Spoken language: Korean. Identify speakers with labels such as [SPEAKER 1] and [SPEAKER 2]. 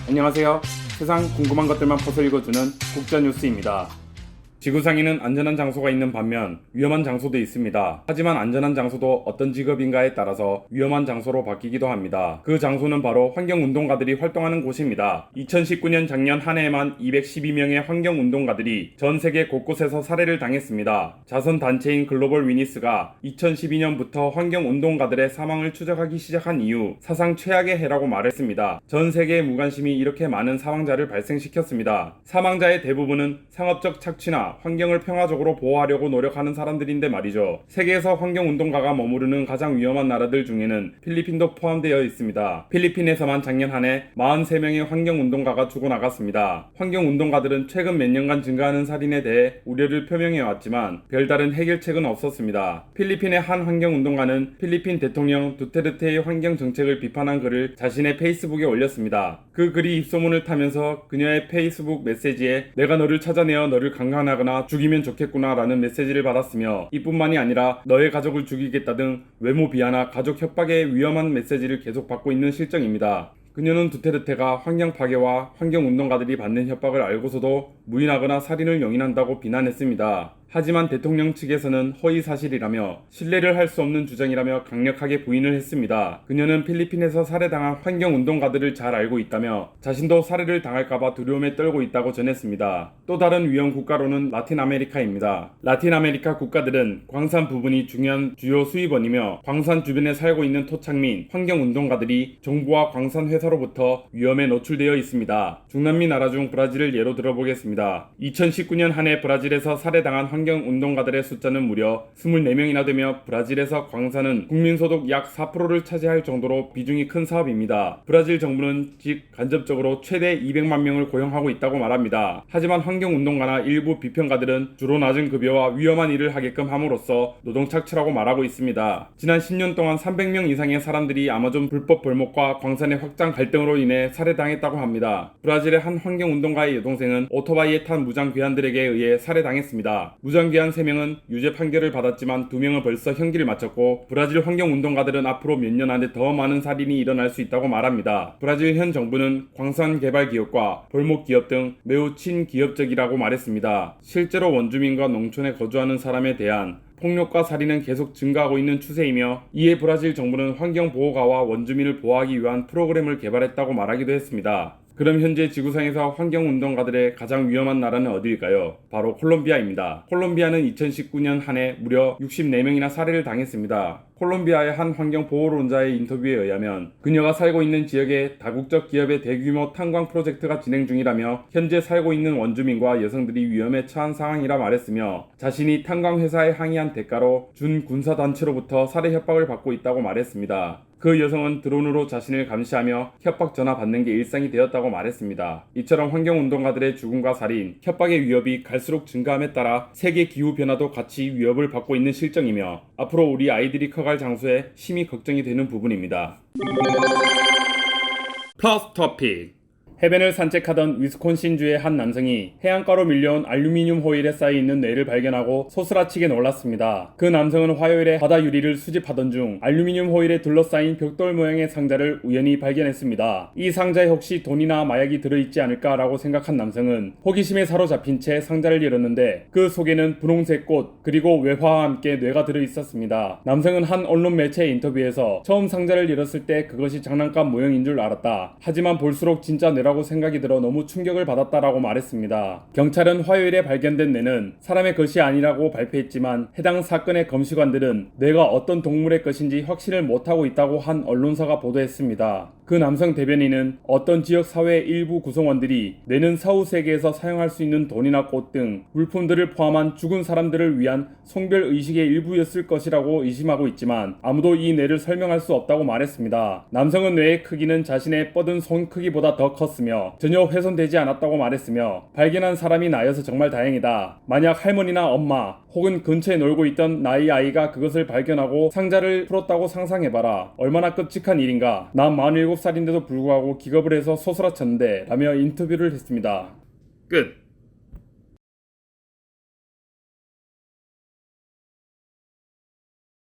[SPEAKER 1] 안녕하세요. 세상 궁금한 것들만 퍼서 읽어주는 국자뉴스입니다. 지구상에는 안전한 장소가 있는 반면 위험한 장소도 있습니다. 하지만 안전한 장소도 어떤 직업인가에 따라서 위험한 장소로 바뀌기도 합니다. 그 장소는 바로 환경운동가들이 활동하는 곳입니다. 2019년 작년 한 해에만 212명의 환경운동가들이 전 세계 곳곳에서 살해를 당했습니다. 자선단체인 글로벌 위니스가 2012년부터 환경운동가들의 사망을 추적하기 시작한 이후 사상 최악의 해라고 말했습니다. 전 세계의 무관심이 이렇게 많은 사망자를 발생시켰습니다. 사망자의 대부분은 상업적 착취나 환경을 평화적으로 보호하려고 노력하는 사람들인데 말이죠. 세계에서 환경운동가가 머무르는 가장 위험한 나라들 중에는 필리핀도 포함되어 있습니다. 필리핀에서만 작년 한 해 43명의 환경운동가가 죽어나갔습니다. 환경운동가들은 최근 몇 년간 증가하는 살인에 대해 우려를 표명해왔지만 별다른 해결책은 없었습니다. 필리핀의 한 환경운동가는 필리핀 대통령 두테르테의 환경정책을 비판한 글을 자신의 페이스북에 올렸습니다. 그 글이 입소문을 타면서 그녀의 페이스북 메시지에 내가 너를 찾아내어 너를 강간하거나 죽이면 좋겠구나 라는 메시지를 받았으며 이뿐만이 아니라 너의 가족을 죽이겠다 등 외모 비하나 가족 협박의 위험한 메시지를 계속 받고 있는 실정입니다. 그녀는 두테르테가 환경 파괴와 환경운동가들이 받는 협박을 알고서도 무인하거나 살인을 용인한다고 비난했습니다. 하지만 대통령 측에서는 허위사실이라며 신뢰를 할 수 없는 주장이라며 강력하게 부인을 했습니다. 그녀는 필리핀에서 살해당한 환경운동가들을 잘 알고 있다며 자신도 살해를 당할까봐 두려움에 떨고 있다고 전했습니다. 또 다른 위험 국가로는 라틴 아메리카입니다. 라틴 아메리카 국가들은 광산 부분이 중요한 주요 수입원이며 광산 주변에 살고 있는 토착민, 환경운동가들이 정부와 광산 회사로부터 위험에 노출되어 있습니다. 중남미 나라 중 브라질을 예로 들어보겠습니다. 2019년 한 해 브라질에서 살해당한 환경운동가들의 숫자는 무려 24명이나 되며 브라질에서 광산은 국민소득 약 4%를 차지할 정도로 비중이 큰 사업입니다. 브라질 정부는 간접적으로 최대 200만 명을 고용하고 있다고 말합니다. 하지만 환경운동가나 일부 비평가들은 주로 낮은 급여와 위험한 일을 하게끔 함으로써 노동 착취라고 말하고 있습니다. 지난 10년 동안 300명 이상의 사람들이 아마존 불법 벌목과 광산의 확장 갈등으로 인해 살해당했다고 합니다. 브라질의 한 환경운동가의 여동생은 오토바이에 탄 무장괴한들에게 의해 살해당했습니다. 무장괴한 3명은 유죄 판결을 받았지만 2명은 벌써 형기를 마쳤고 브라질 환경운동가들은 앞으로 몇 년 안에 더 많은 살인이 일어날 수 있다고 말합니다. 브라질 현 정부는 광산 개발 기업과 벌목 기업 등 매우 친기업적이라고 말했습니다. 실제로 원주민과 농촌에 거주하는 사람에 대한 폭력과 살인은 계속 증가하고 있는 추세이며 이에 브라질 정부는 환경보호가와 원주민을 보호하기 위한 프로그램을 개발했다고 말하기도 했습니다. 그럼 현재 지구상에서 환경운동가들의 가장 위험한 나라는 어디일까요? 바로 콜롬비아입니다. 콜롬비아는 2019년 한 해 무려 64명이나 살해를 당했습니다. 콜롬비아의 한 환경보호론자의 인터뷰에 의하면 그녀가 살고 있는 지역에 다국적 기업의 대규모 탄광 프로젝트가 진행 중이라며 현재 살고 있는 원주민과 여성들이 위험에 처한 상황이라 말했으며 자신이 탄광 회사에 항의한 대가로 준 군사단체로부터 살해 협박을 받고 있다고 말했습니다. 그 여성은 드론으로 자신을 감시하며 협박 전화 받는 게 일상이 되었다고 말했습니다. 이처럼 환경운동가들의 죽음과 살인, 협박의 위협이 갈수록 증가함에 따라 세계 기후변화도 같이 위협을 받고 있는 실정이며 앞으로 우리 아이들이 커갈 장소에 심히 걱정이 되는 부분입니다. 플러스 토픽 해변을 산책하던 위스콘신주의 한 남성이 해안가로 밀려온 알루미늄 호일에 쌓여있는 뇌를 발견하고 소스라치게 놀랐습니다. 그 남성은 화요일에 바다 유리를 수집하던 중 알루미늄 호일에 둘러싸인 벽돌 모양의 상자를 우연히 발견했습니다. 이 상자에 혹시 돈이나 마약이 들어있지 않을까라고 생각한 남성은 호기심에 사로잡힌 채 상자를 열었는데 그 속에는 분홍색 꽃 그리고 외화와 함께 뇌가 들어있었습니다. 남성은 한 언론 매체의 인터뷰에서 처음 상자를 열었을 때 그것이 장난감 모형인 줄 알았다. 하지만 볼수록 진짜 뇌라고 생각이 들어 너무 충격을 받았다라고 말했습니다. 경찰은 화요일에 발견된 뇌는 사람의 것이 아니라고 발표했지만 해당 사건의 검시관들은 뇌가 어떤 동물의 것인지 확신을 못하고 있다고 한 언론사가 보도했습니다. 그 남성 대변인은 어떤 지역 사회의 일부 구성원들이 뇌는 사후세계에서 사용할 수 있는 돈이나 꽃 등 물품들을 포함한 죽은 사람들을 위한 송별 의식의 일부였을 것이라고 의심하고 있지만 아무도 이 뇌를 설명할 수 없다고 말했습니다. 남성은 뇌의 크기는 자신의 뻗은 손 크기보다 더 컸으며 전혀 훼손되지 않았다고 말했으며 발견한 사람이 나여서 정말 다행이다. 만약 할머니나 엄마 혹은 근처에 놀고 있던 나의 아이가 그것을 발견하고 상자를 풀었다고 상상해봐라. 얼마나 끔찍한 일인가. 난 47살인데도 불구하고 기겁을 해서 소스라쳤는데 라며 인터뷰를 했습니다. 끝.